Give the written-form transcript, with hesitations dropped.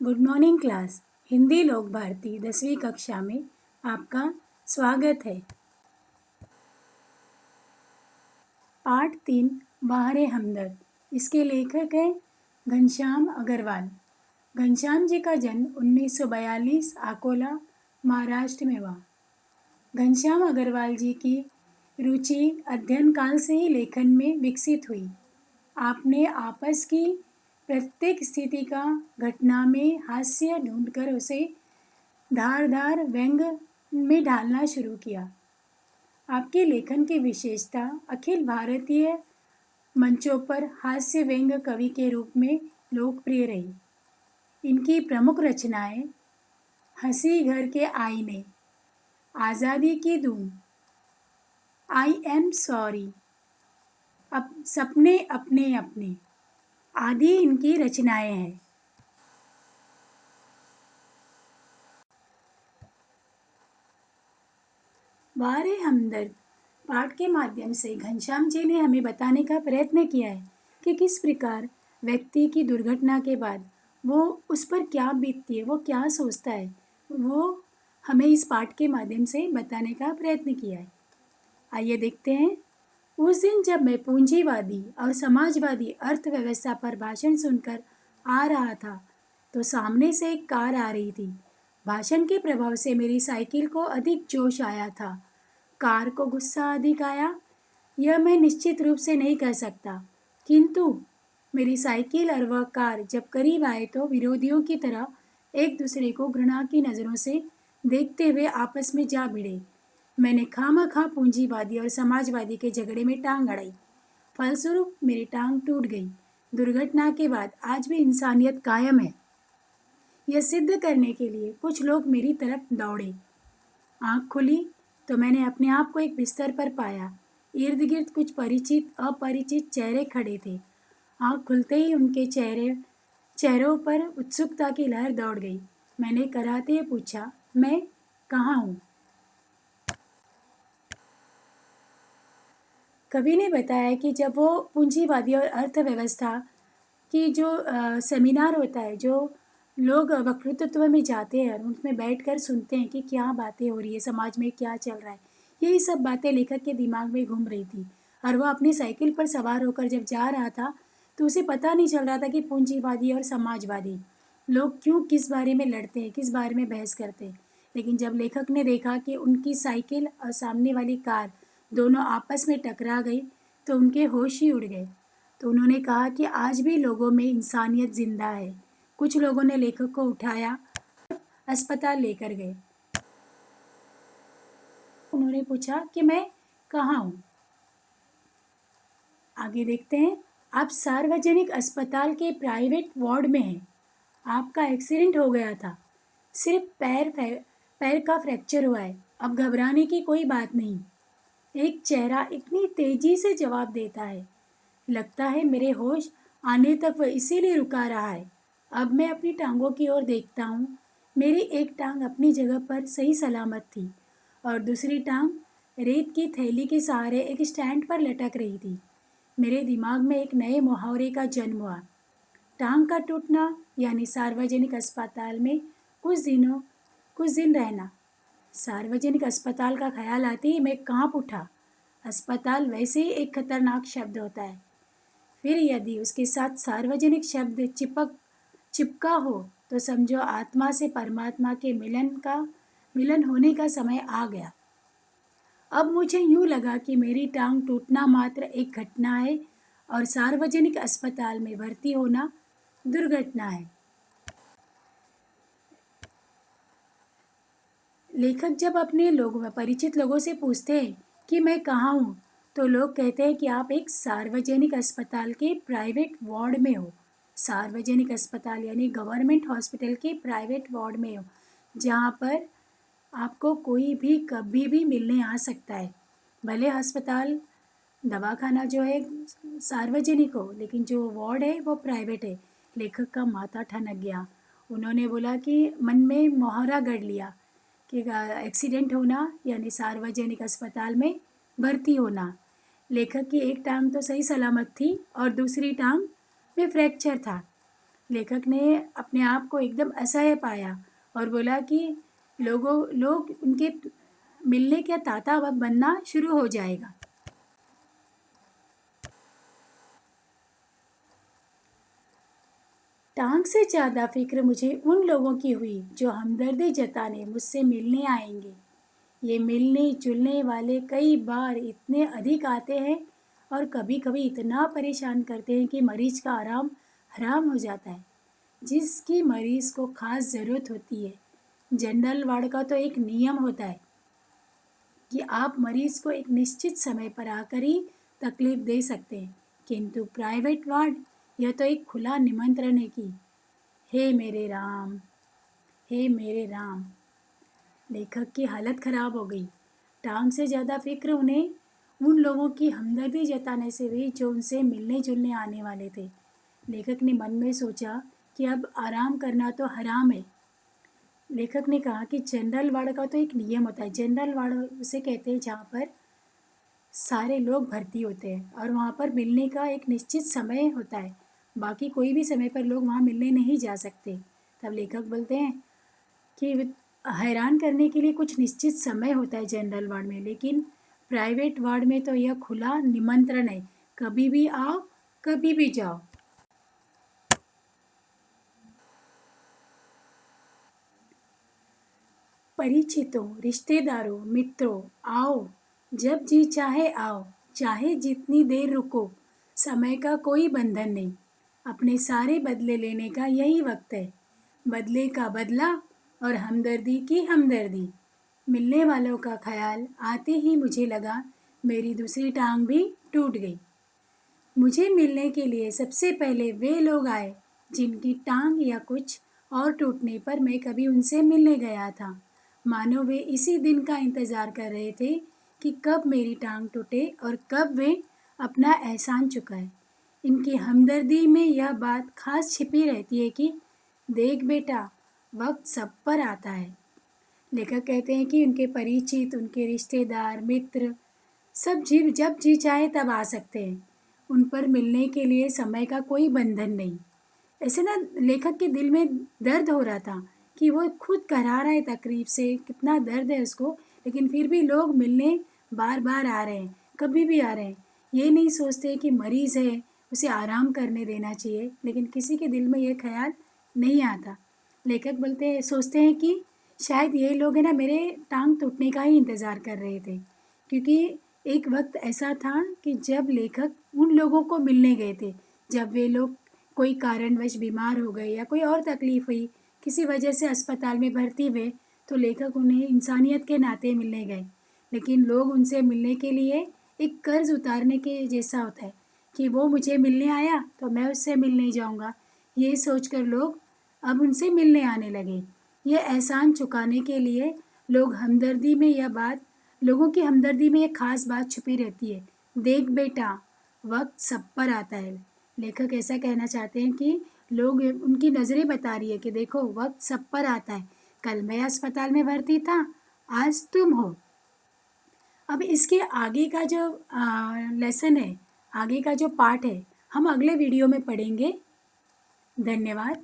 Good morning class. Hindi लोक भारती 10वीं कक्षा में आपका स्वागत है। पाठ 3 बहारे हमदर्द। इसके लेखक हैं घनश्याम अग्रवाल। घनश्याम जी का जन्म 1942 अकोला महाराष्ट्र में हुआ। घनश्याम अग्रवाल जी की रुचि अध्ययन काल से ही लेखन में विकसित हुई। आपने आपस की प्रत्येक स्थिति का घटना में हास्य ढूंढकर उसे धारदार व्यंग में ढालना शुरू किया। आपके लेखन की विशेषता अखिल भारतीय मंचों पर हास्य व्यंग कवि के रूप में लोकप्रिय रही। इनकी प्रमुख रचनाएं हंसी घर के आईने, आज़ादी की धूम, आई एम सॉरी, अब सपने अपने अपने आदि इनकी रचनाएं हैं। बहारे हमदर्द पाठ के माध्यम से घनश्याम जी ने हमें बताने का प्रयत्न किया है कि किस प्रकार व्यक्ति की दुर्घटना के बाद वो उस पर क्या बीतती है, वो क्या सोचता है, वो हमें इस पाठ के माध्यम से बताने का प्रयत्न किया है। आइए देखते हैं। उस दिन जब मैं पूंजीवादी और समाजवादी अर्थव्यवस्था पर भाषण सुनकर आ रहा था तो सामने से एक कार आ रही थी। भाषण के प्रभाव से मेरी साइकिल को अधिक जोश आया था। कार को गुस्सा अधिक आया, यह मैं निश्चित रूप से नहीं कह सकता, किंतु मेरी साइकिल और वह कार जब करीब आए तो विरोधियों की तरह एक दूसरे को घृणा की नज़रों से देखते हुए आपस में जा भिड़े। मैंने खामखा पूंजीवादी और समाजवादी के झगड़े में टांग अड़ाई। फलस्वरूप मेरी टांग टूट गई। दुर्घटना के बाद आज भी इंसानियत कायम है, यह सिद्ध करने के लिए कुछ लोग मेरी तरफ दौड़े। आंख खुली तो मैंने अपने आप को एक बिस्तर पर पाया। इर्द गिर्द कुछ परिचित अपरिचित चेहरे खड़े थे। आंख खुलते ही उनके चेहरों पर उत्सुकता की लहर दौड़ गई। मैंने कराहते हुए पूछा, मैं कहाँ हूँ? कवि ने बताया कि जब वो पूंजीवादी और अर्थव्यवस्था की जो सेमिनार होता है, जो लोग वक्तृत्व में जाते हैं और उसमें बैठकर सुनते हैं कि क्या बातें हो रही है, समाज में क्या चल रहा है, यही सब बातें लेखक के दिमाग में घूम रही थी। और वो अपनी साइकिल पर सवार होकर जब जा रहा था तो उसे पता नहीं चल रहा था कि पूंजीवादी और समाजवादी लोग क्यों किस बारे में लड़ते हैं, किस बारे में बहस करते हैं। लेकिन जब लेखक ने देखा कि उनकी साइकिल और सामने वाली कार दोनों आपस में टकरा गई तो उनके होश ही उड़ गए। तो उन्होंने कहा कि आज भी लोगों में इंसानियत जिंदा है। कुछ लोगों ने लेखक को उठाया, अस्पताल लेकर गए। उन्होंने पूछा कि मैं कहाँ हूँ? आगे देखते हैं। आप सार्वजनिक अस्पताल के प्राइवेट वार्ड में हैं। आपका एक्सीडेंट हो गया था। सिर्फ पैर का फ्रैक्चर हुआ है। अब घबराने की कोई बात नहीं। एक चेहरा इतनी तेजी से जवाब देता है, लगता है मेरे होश आने तक वह इसीलिए रुका रहा है। अब मैं अपनी टांगों की ओर देखता हूँ। मेरी एक टांग अपनी जगह पर सही सलामत थी और दूसरी टांग रेत की थैली के सहारे एक स्टैंड पर लटक रही थी। मेरे दिमाग में एक नए मुहावरे का जन्म हुआ। टांग का टूटना यानी सार्वजनिक अस्पताल में कुछ दिन रहना। सार्वजनिक अस्पताल का ख्याल आते ही मैं कांप उठा। अस्पताल वैसे ही एक खतरनाक शब्द होता है, फिर यदि उसके साथ सार्वजनिक शब्द चिपका हो तो समझो आत्मा से परमात्मा के मिलन होने का समय आ गया। अब मुझे यूं लगा कि मेरी टांग टूटना मात्र एक घटना है और सार्वजनिक अस्पताल में भर्ती होना दुर्घटना है। लेखक जब अपने परिचित लोगों से पूछते हैं कि मैं कहाँ हूँ तो लोग कहते हैं कि आप एक सार्वजनिक अस्पताल के प्राइवेट वार्ड में हो। सार्वजनिक अस्पताल यानी गवर्नमेंट हॉस्पिटल के प्राइवेट वार्ड में हो, जहाँ पर आपको कोई भी कभी भी मिलने आ सकता है। भले अस्पताल दवाखाना जो है सार्वजनिक हो, लेकिन जो वार्ड है वो प्राइवेट है। लेखक का माथा ठनक गया। उन्होंने बोला कि मन में मुहावरा गढ़ लिया कि एक्सीडेंट होना यानी सार्वजनिक अस्पताल में भर्ती होना। लेखक की एक टांग तो सही सलामत थी और दूसरी टांग में फ्रैक्चर था, लेखक ने अपने आप को एकदम असहाय पाया और बोला कि लोग उनके मिलने का तांता अब बनना शुरू हो जाएगा। टांग से ज़्यादा फिक्र मुझे उन लोगों की हुई जो हमदर्दी जताने मुझसे मिलने आएंगे। ये मिलने जुलने वाले कई बार इतने अधिक आते हैं और कभी कभी इतना परेशान करते हैं कि मरीज का आराम हराम हो जाता है। जिसकी मरीज को खास ज़रूरत होती है, जनरल वार्ड का तो एक नियम होता है कि आप मरीज को एक निश्चित समय पर आकर ही तकलीफ दे सकते हैं, किंतु प्राइवेट वार्ड यह तो एक खुला निमंत्रण है कि हे मेरे राम, हे मेरे राम। लेखक की हालत खराब हो गई। टांग से ज़्यादा फिक्र उन्हें उन लोगों की हमदर्दी जताने से हुई जो उनसे मिलने जुलने आने वाले थे। लेखक ने मन में सोचा कि अब आराम करना तो हराम है। लेखक ने कहा कि जनरल वार्ड का तो एक नियम होता है। जनरल वार्ड उसे कहते हैं जहाँ पर सारे लोग भर्ती होते हैं और वहाँ पर मिलने का एक निश्चित समय होता है। बाकी कोई भी समय पर लोग वहाँ मिलने नहीं जा सकते। तब लेखक बोलते हैं कि हैरान करने के लिए कुछ निश्चित समय होता है जनरल वार्ड में, लेकिन प्राइवेट वार्ड में तो यह खुला निमंत्रण है, कभी भी आओ, कभी भी जाओ। परिचितों, रिश्तेदारों, मित्रों, आओ, जब जी चाहे आओ, चाहे जितनी देर रुको, समय का कोई बंधन नहीं। अपने सारे बदले लेने का यही वक्त है। बदले का बदला और हमदर्दी की हमदर्दी। मिलने वालों का ख्याल आते ही मुझे लगा मेरी दूसरी टांग भी टूट गई। मुझे मिलने के लिए सबसे पहले वे लोग आए जिनकी टांग या कुछ और टूटने पर मैं कभी उनसे मिलने गया था। मानो वे इसी दिन का इंतज़ार कर रहे थे कि कब मेरी टांग टूटे और कब वे अपना एहसान चुकाए। इनकी हमदर्दी में यह बात खास छिपी रहती है कि देख बेटा, वक्त सब पर आता है। लेखक कहते हैं कि उनके परिचित, उनके रिश्तेदार, मित्र सब जब जी चाहे तब आ सकते हैं। उन पर मिलने के लिए समय का कोई बंधन नहीं। ऐसे ना लेखक के दिल में दर्द हो रहा था कि वो खुद करा रहा है तकलीफ से, कितना दर्द है उसको, लेकिन फिर भी लोग मिलने बार बार आ रहे हैं, कभी भी आ रहे हैं। ये नहीं सोचते कि मरीज़ है, उसे आराम करने देना चाहिए, लेकिन किसी के दिल में ये ख्याल नहीं आता। लेखक बोलते हैं, सोचते हैं कि शायद ये लोग है ना मेरे टांग टूटने का ही इंतज़ार कर रहे थे, क्योंकि एक वक्त ऐसा था कि जब लेखक उन लोगों को मिलने गए थे, जब वे लोग कोई कारणवश बीमार हो गए या कोई और तकलीफ हुई, किसी वजह से अस्पताल में भर्ती हुए, तो लेखक उन्हें इंसानियत के नाते मिलने गए। लेकिन लोग उनसे मिलने के लिए एक कर्ज उतारने के जैसा होता है कि वो मुझे मिलने आया तो मैं उससे मिलने जाऊंगा। ये सोचकर लोग अब उनसे मिलने आने लगे। ये एहसान चुकाने के लिए लोगों की हमदर्दी में एक खास बात छुपी रहती है। देख बेटा, वक्त सब पर आता है। लेखक ऐसा कहना चाहते हैं कि लोग, उनकी नज़रें बता रही है कि देखो वक्त सब पर आता है। कल मैं अस्पताल में भर्ती था, आज तुम हो। अब इसके आगे का जो लेसन है, आगे का जो पार्ट है, हम अगले वीडियो में पढ़ेंगे। धन्यवाद।